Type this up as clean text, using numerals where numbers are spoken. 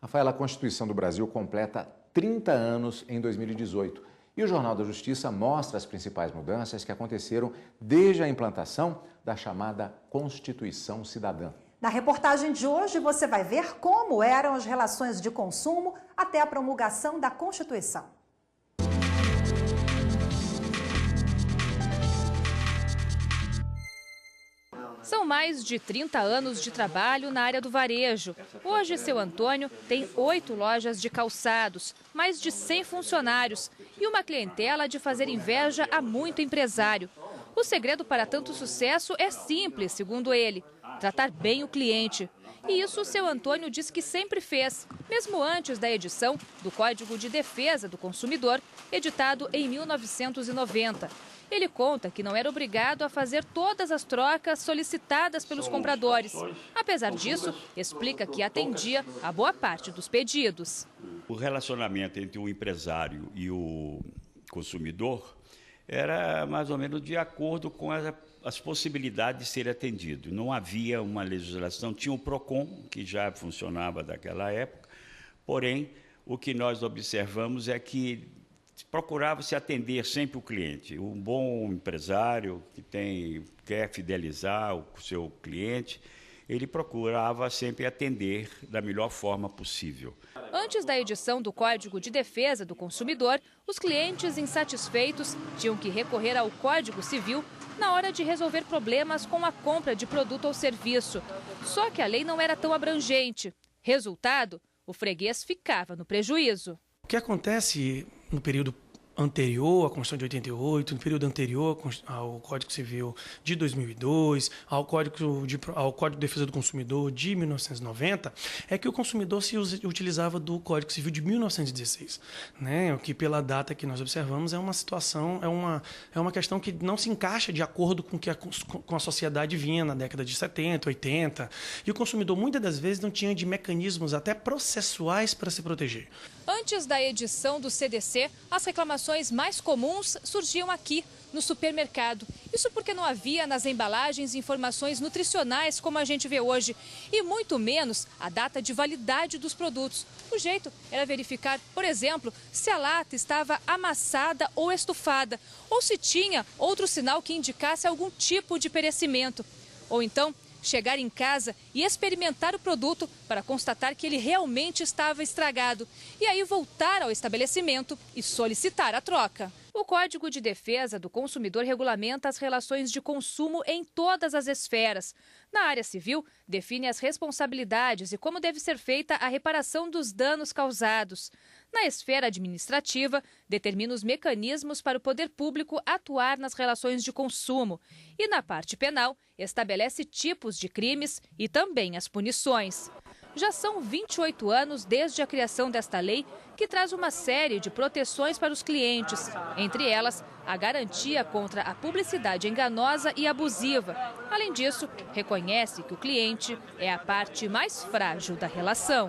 Rafaela, a Constituição do Brasil completa 30 anos em 2018 e o Jornal da Justiça mostra as principais mudanças que aconteceram desde a implantação da chamada Constituição Cidadã. Na reportagem de hoje você vai ver como eram as relações de consumo até a promulgação da Constituição. São mais de 30 anos de trabalho na área do varejo. Hoje, seu Antônio tem 8 lojas de calçados, mais de 100 funcionários e uma clientela de fazer inveja a muito empresário. O segredo para tanto sucesso é simples, segundo ele, tratar bem o cliente. E isso seu Antônio diz que sempre fez, mesmo antes da edição do Código de Defesa do Consumidor, editado em 1990. Ele conta que não era obrigado a fazer todas as trocas solicitadas pelos compradores. Apesar disso, explica que atendia a boa parte dos pedidos. O relacionamento entre o empresário e o consumidor era mais ou menos de acordo com as possibilidades de ser atendido. Não havia uma legislação, tinha o PROCON, que já funcionava daquela época, porém, o que nós observamos é que procurava-se atender sempre o cliente. Um bom empresário que quer fidelizar o seu cliente, ele procurava sempre atender da melhor forma possível. Antes da edição do Código de Defesa do Consumidor, os clientes insatisfeitos tinham que recorrer ao Código Civil na hora de resolver problemas com a compra de produto ou serviço. Só que a lei não era tão abrangente. Resultado, o freguês ficava no prejuízo. O que acontece no período anterior à Constituição de 88, no período anterior ao Código Civil de 2002, ao Código de Defesa do Consumidor de 1990, é que o consumidor se utilizava do Código Civil de 1916, né? O que pela data que nós observamos é uma situação, é uma questão que não se encaixa de acordo com a sociedade vinha na década de 70, 80, e o consumidor muitas das vezes não tinha de mecanismos até processuais para se proteger. Antes da edição do CDC, as reclamações mais comuns surgiam aqui, no supermercado. Isso porque não havia nas embalagens informações nutricionais como a gente vê hoje, e muito menos a data de validade dos produtos. O jeito era verificar, por exemplo, se a lata estava amassada ou estufada, ou se tinha outro sinal que indicasse algum tipo de perecimento. Ou então, chegar em casa e experimentar o produto para constatar que ele realmente estava estragado. E aí voltar ao estabelecimento e solicitar a troca. O Código de Defesa do Consumidor regulamenta as relações de consumo em todas as esferas. Na área civil, define as responsabilidades e como deve ser feita a reparação dos danos causados. Na esfera administrativa, determina os mecanismos para o poder público atuar nas relações de consumo. E na parte penal, estabelece tipos de crimes e também as punições. Já são 28 anos desde a criação desta lei, que traz uma série de proteções para os clientes. Entre elas, a garantia contra a publicidade enganosa e abusiva. Além disso, reconhece que o cliente é a parte mais frágil da relação.